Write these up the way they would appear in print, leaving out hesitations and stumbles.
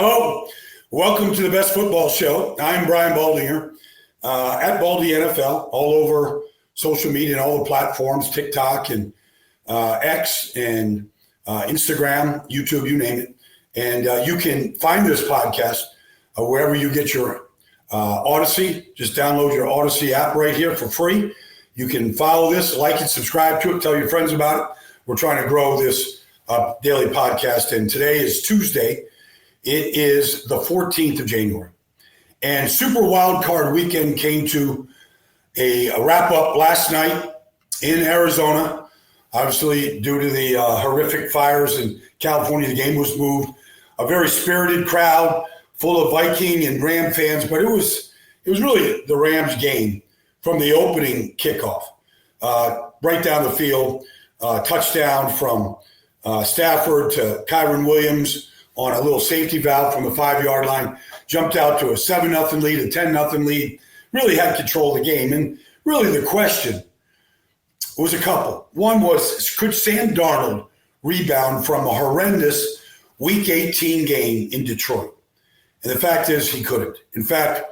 Hello, welcome to the Best Football Show. I'm Brian Baldinger at Baldy NFL, all over social media and all the platforms, TikTok and X and Instagram, YouTube, you name it. And you can find this podcast wherever you get your Odyssey. Just download your Odyssey app right here for free. You can follow this, like and subscribe to it, tell your friends about it. We're trying to grow this daily podcast, and today is Tuesday. It is the 14th of January, and Super Wildcard Weekend came to a wrap-up last night in Arizona. Obviously, due to the horrific fires in California, the game was moved. A very spirited crowd, full of Viking and Ram fans, but it was really the Rams game from the opening kickoff. Right down the field, touchdown from Stafford to Kyron Williams on a little safety valve from the 5-yard line, jumped out to a 7-0 lead, a 10-0 lead, really had control of the game. And really the question was a couple. One was, could Sam Darnold rebound from a horrendous Week 18 game in Detroit? And the fact is he couldn't. In fact,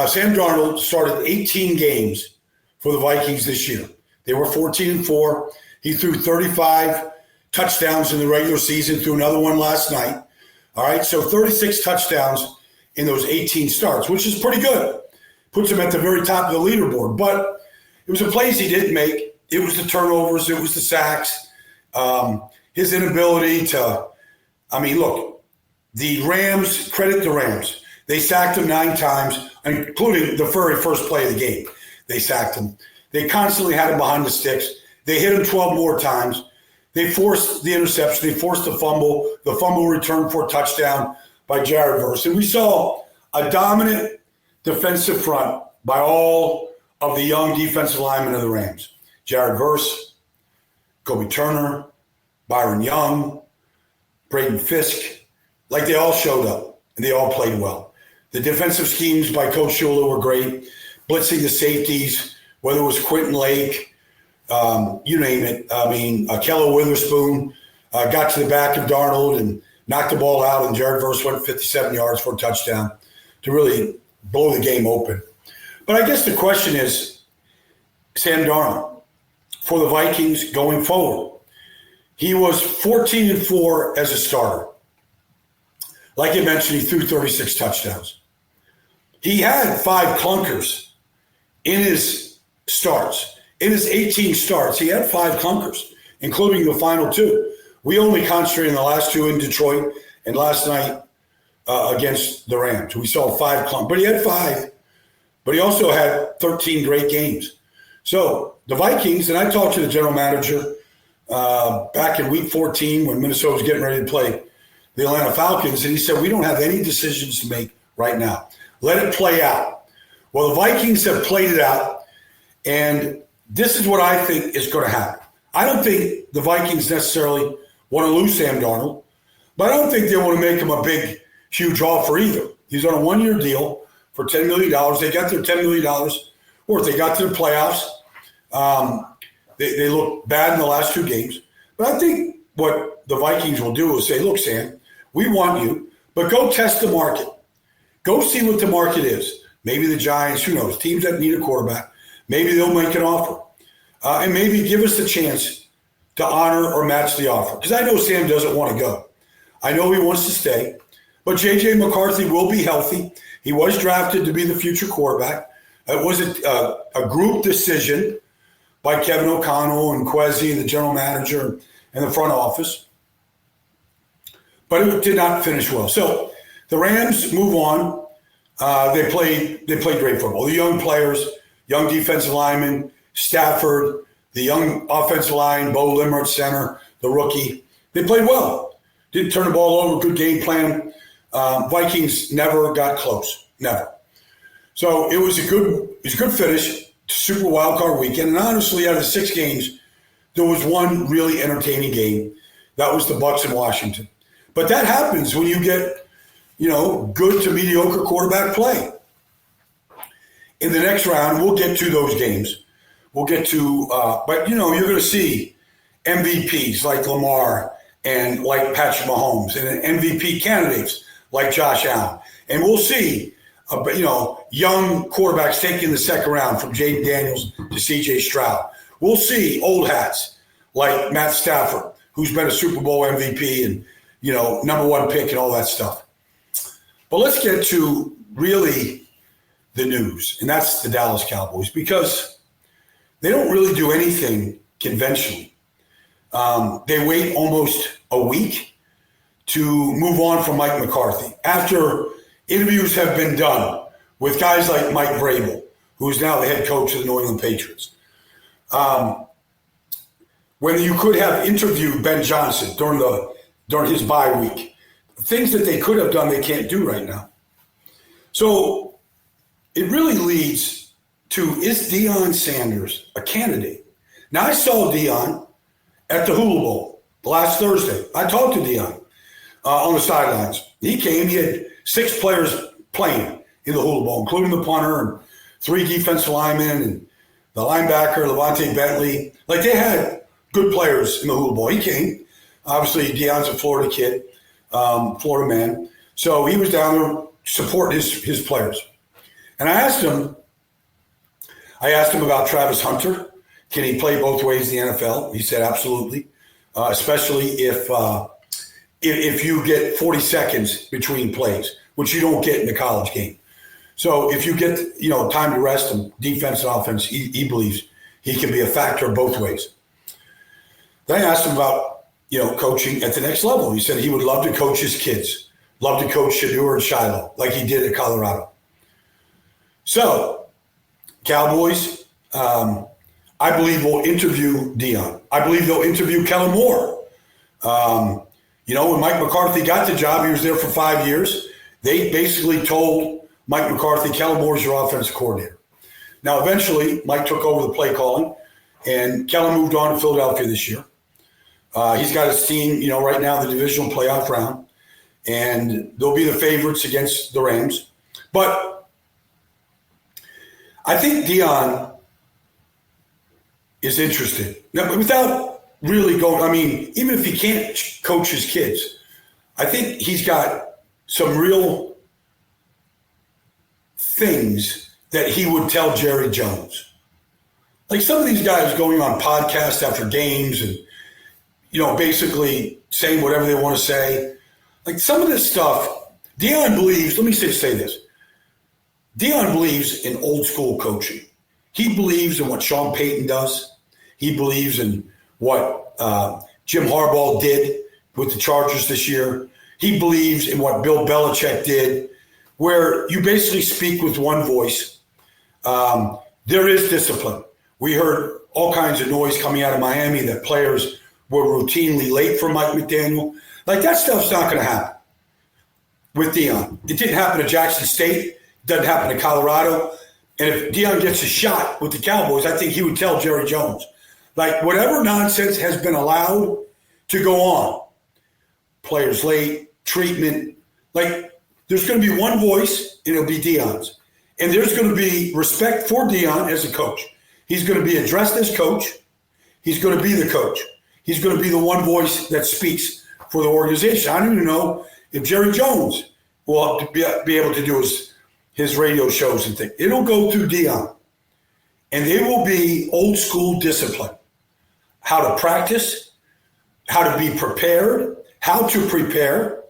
Sam Darnold started 18 games for the Vikings this year. They were 14-4. He threw 35 touchdowns in the regular season, threw another one last night. All right, so 36 touchdowns in those 18 starts, which is pretty good. Puts him at the very top of the leaderboard. But it was the plays he didn't make. It was the turnovers. It was the sacks. His inability to – look, the Rams, credit the Rams. They sacked him 9 times, including the very first play of the game. They sacked him. They constantly had him behind the sticks. They hit him 12 more times. They forced the interception. They forced the fumble return for a touchdown by Jared Verse. And we saw a dominant defensive front by all of the young defensive linemen of the Rams. Jared Verse, Kobe Turner, Byron Young, Braden Fisk. Like they all showed up and they all played well. The defensive schemes by Coach Shula were great. Blitzing the safeties, whether it was Quentin Lake, you name it. Kello Witherspoon got to the back of Darnold and knocked the ball out, and Jared Verse went 57 yards for a touchdown to really blow the game open. But I guess the question is, Sam Darnold, for the Vikings going forward, he was 14-4 as a starter. Like I mentioned, he threw 36 touchdowns. He had 5 clunkers in his starts. In his 18 starts, he had 5 clunkers, including the final 2. We only concentrated on the last 2 in Detroit and last night against the Rams. We saw 5 clunkers, but he had 5. But he also had 13 great games. So the Vikings, and I talked to the general manager back in Week 14 when Minnesota was getting ready to play the Atlanta Falcons, and he said, we don't have any decisions to make right now. Let it play out. Well, the Vikings have played it out, and this is what I think is going to happen. I don't think the Vikings necessarily want to lose Sam Darnold, but I don't think they want to make him a big, huge offer either. He's on a 1-year deal for $10 million. They got their $10 million worth. They got to the playoffs. They looked bad in the last 2 games. But I think what the Vikings will do is say, look, Sam, we want you, but go test the market. Go see what the market is. Maybe the Giants, who knows, teams that need a quarterback. Maybe they'll make an offer. And maybe give us the chance to honor or match the offer. Because I know Sam doesn't want to go. I know he wants to stay. But J.J. McCarthy will be healthy. He was drafted to be the future quarterback. It was a group decision by Kevin O'Connell and Kwesi, the general manager, and the front office. But it did not finish well. So the Rams move on. They played great football. The young players, young defensive linemen, Stafford, the young offensive line, Bo Limmer at center, the rookie. They played well. Didn't turn the ball over, good game plan. Vikings never got close, never. So it was a good finish to Super Wildcard Weekend. And honestly, out of the 6 games, there was one really entertaining game. That was the Bucs in Washington. But that happens when you get, good to mediocre quarterback play. In the next round, we'll get to those games. We'll get to, but you're going to see MVPs like Lamar and like Patrick Mahomes and MVP candidates like Josh Allen. And we'll see, young quarterbacks taken in the second round from Jaden Daniels to C.J. Stroud. We'll see old hats like Matt Stafford, who's been a Super Bowl MVP and, number one pick and all that stuff. But let's get to really the news, and that's the Dallas Cowboys, because they don't really do anything conventionally. They wait almost a week to move on from Mike McCarthy after interviews have been done with guys like Mike Vrabel, who is now the head coach of the New England Patriots. When you could have interviewed Ben Johnson during his bye week, things that they could have done they can't do right now. So it really leads to, is Deion Sanders a candidate? Now, I saw Deion at the Hula Bowl last Thursday. I talked to Deion on the sidelines. He came. He had 6 players playing in the Hula Bowl, including the punter and 3 defensive linemen and the linebacker, Levante Bentley. Like, they had good players in the Hula Bowl. He came. Obviously, Deion's a Florida kid, Florida man. So he was down there to support his players. And I asked him about Travis Hunter. Can he play both ways in the NFL? He said absolutely, especially if you get 40 seconds between plays, which you don't get in the college game. So if you get time to rest and defense and offense, he believes he can be a factor both ways. Then I asked him about coaching at the next level. He said he would love to coach his kids, love to coach Shedeur and Shiloh like he did at Colorado. So, Cowboys, I believe will interview Deion. I believe they'll interview Kellen Moore. When Mike McCarthy got the job, he was there for 5 years. They basically told Mike McCarthy, Kellen Moore's your offensive coordinator. Now, eventually, Mike took over the play calling, and Kellen moved on to Philadelphia this year. He's got his team, right now in the divisional playoff round, and they'll be the favorites against the Rams. But I think Deion is interested. Now, without really going, even if he can't coach his kids, I think he's got some real things that he would tell Jerry Jones. Like some of these guys going on podcasts after games and, basically saying whatever they want to say. Like some of this stuff, Deion believes, let me say this. Deion believes in old school coaching. He believes in what Sean Payton does. He believes in what Jim Harbaugh did with the Chargers this year. He believes in what Bill Belichick did, where you basically speak with one voice. There is discipline. We heard all kinds of noise coming out of Miami that players were routinely late for Mike McDaniel. Like that stuff's not going to happen with Deion. It didn't happen to Jackson State. Doesn't happen to Colorado. And if Deion gets a shot with the Cowboys, I think he would tell Jerry Jones, like whatever nonsense has been allowed to go on, players late, treatment, like there's going to be one voice and it'll be Deion's. And there's going to be respect for Deion as a coach. He's going to be addressed as coach. He's going to be the coach. He's going to be the one voice that speaks for the organization. I don't even know if Jerry Jones will be able to do his radio shows and things. It'll go through Deion. And there will be old school discipline. How to practice, how to be prepared, how to prepare.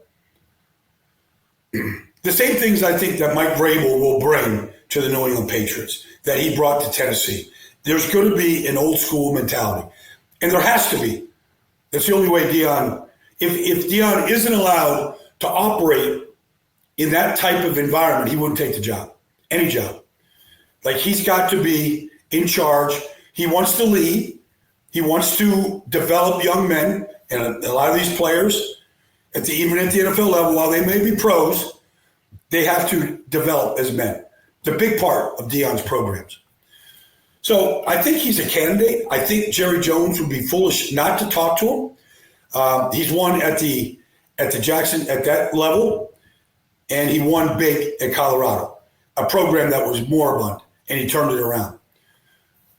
The same things I think that Mike Vrabel will bring to the New England Patriots that he brought to Tennessee. There's going to be an old school mentality. And there has to be. That's the only way Deion, if Deion isn't allowed to operate in that type of environment, he wouldn't take the job, any job. Like he's got to be in charge. He wants to lead. He wants to develop young men. And a lot of these players, even at the NFL level, while they may be pros, they have to develop as men. It's a big part of Deion's programs. So I think he's a candidate. I think Jerry Jones would be foolish not to talk to him. He's won at the Jackson at that level, and he won big at Colorado, a program that was moribund, and he turned it around.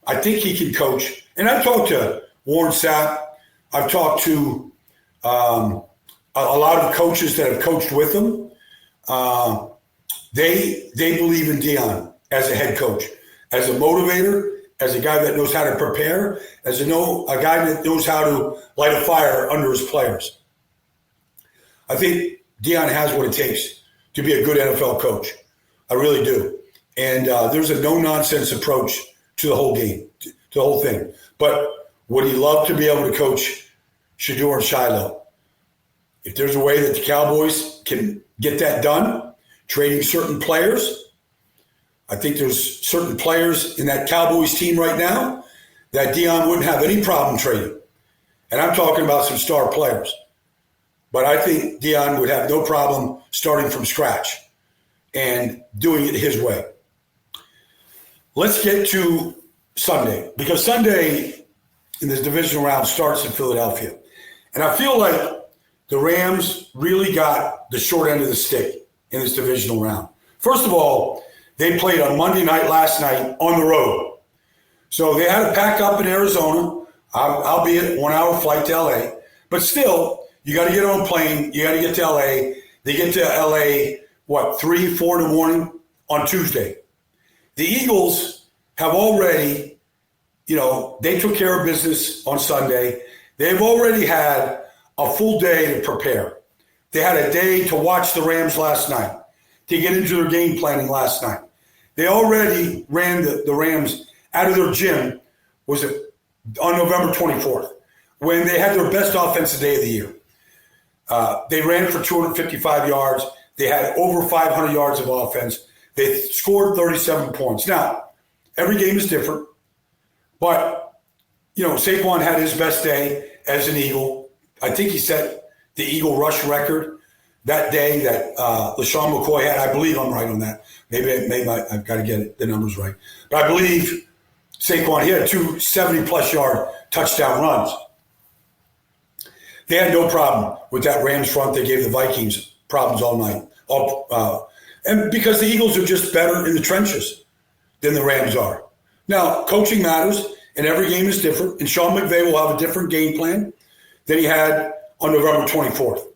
I think he can coach. And I've talked to Warren Sapp. I've talked to a lot of coaches that have coached with him. They believe in Deion as a head coach, as a motivator, as a guy that knows how to prepare, as a guy that knows how to light a fire under his players. I think Deion has what it takes to be a good NFL coach. I really do. And there's a no-nonsense approach to the whole game, to the whole thing. But would he love to be able to coach Shedeur and Shiloh? If there's a way that the Cowboys can get that done, trading certain players, I think there's certain players in that Cowboys team right now that Deion wouldn't have any problem trading. And I'm talking about some star players. But I think Deion would have no problem starting from scratch and doing it his way. Let's get to Sunday, because Sunday in this divisional round starts in Philadelphia. And I feel like the Rams really got the short end of the stick in this divisional round. First of all, they played on Monday night last night on the road. So they had to pack up in Arizona, albeit 1 hour flight to LA. But still, you got to get on a plane. You got to get to LA. They get to LA, 3, 4 in the morning on Tuesday. The Eagles have already, they took care of business on Sunday. They've already had a full day to prepare. They had a day to watch the Rams last night, to get into their game planning last night. They already ran the Rams out of their gym, on November 24th, when they had their best offensive day of the year. They ran for 255 yards. They had over 500 yards of offense. They scored 37 points. Now, every game is different, but, Saquon had his best day as an Eagle. I think he set the Eagle rush record that day that LaShawn McCoy had. I believe I'm right on that. Maybe I've got to get the numbers right. But I believe Saquon, he had 2 70-plus yard touchdown runs. They had no problem with that Rams front. They gave the Vikings problems all night. And because the Eagles are just better in the trenches than the Rams are. Now, coaching matters, and every game is different. And Sean McVay will have a different game plan than he had on November 24th.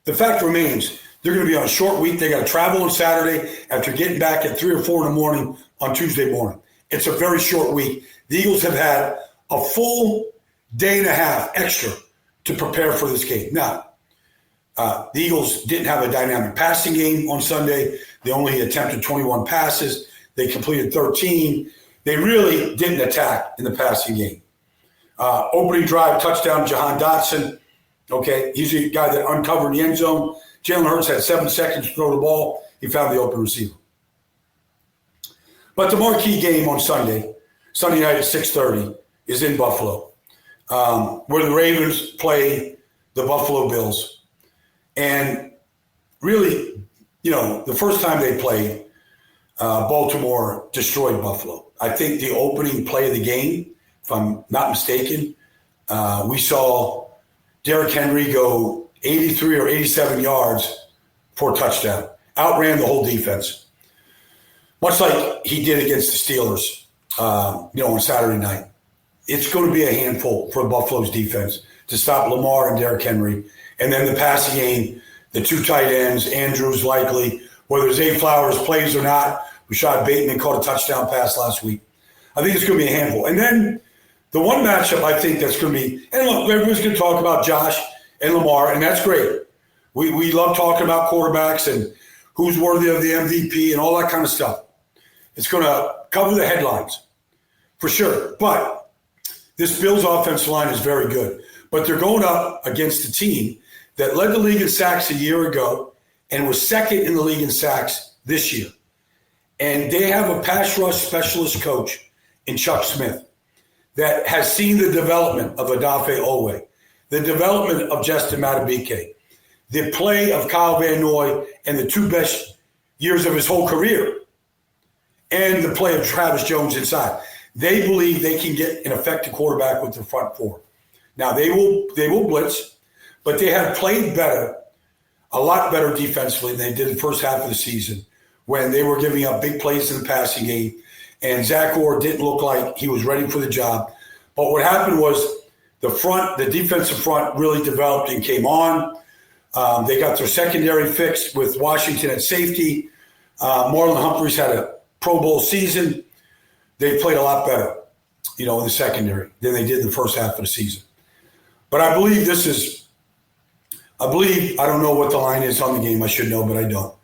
The fact remains, they're going to be on a short week. They got to travel on Saturday after getting back at 3 or 4 in the morning on Tuesday morning. It's a very short week. The Eagles have had a full day and a half extra to prepare for this game. Now, the Eagles didn't have a dynamic passing game on Sunday. They only attempted 21 passes. They completed 13. They really didn't attack in the passing game. Opening drive, touchdown, Jahan Dotson. Okay, he's the guy that uncovered the end zone. Jalen Hurts had 7 seconds to throw the ball. He found the open receiver. But the marquee game on Sunday night at 6:30, is in Buffalo, where the Ravens play the Buffalo Bills. And really, the first time they played, Baltimore destroyed Buffalo. I think the opening play of the game, if I'm not mistaken, we saw Derrick Henry go 83 or 87 yards for a touchdown. Outran the whole defense. Much like he did against the Steelers, on Saturday night. It's going to be a handful for Buffalo's defense to stop Lamar and Derrick Henry. And then the passing game, the 2 tight ends, Andrews likely, whether Zay Flowers plays or not. Rashad Bateman caught a touchdown pass last week. I think it's going to be a handful. And then the one matchup I think that's going to be, and look, everyone's going to talk about Josh and Lamar, and that's great. We love talking about quarterbacks and who's worthy of the MVP and all that kind of stuff. It's going to cover the headlines for sure. But this Bills offensive line is very good. But they're going up against a team that led the league in sacks a year ago and was second in the league in sacks this year. And they have a pass rush specialist coach in Chuck Smith that has seen the development of Odafe Owe, the development of Justin Madubuike, the play of Kyle Van Noy and the 2 best years of his whole career, and the play of Travis Jones inside. They believe they can get an effective quarterback with their front 4. Now, they will blitz, but they have played better, a lot better defensively than they did the first half of the season when they were giving up big plays in the passing game, and Zach Orr didn't look like he was ready for the job. But what happened was the defensive front really developed and came on. They got their secondary fixed with Washington at safety. Marlon Humphreys had a Pro Bowl season. They played a lot better, in the secondary than they did in the first half of the season. But I believe I don't know what the line is on the game. I should know, but I don't.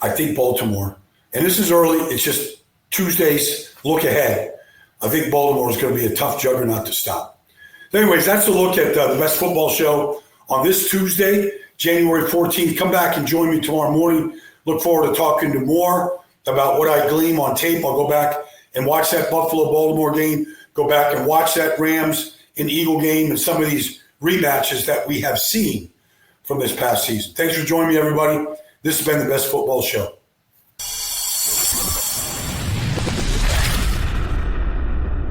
I think Baltimore, and this is early. It's just Tuesday's look ahead. I think Baltimore is going to be a tough juggernaut to stop. Anyways, that's a look at the Best Football Show on this Tuesday, January 14th. Come back and join me tomorrow morning. Look forward to talking to more about what I glean on tape. I'll go back and watch that Buffalo-Baltimore game, go back and watch that Rams and Eagle game and some of these rematches that we have seen from this past season. Thanks for joining me, everybody. This has been the Best Football Show.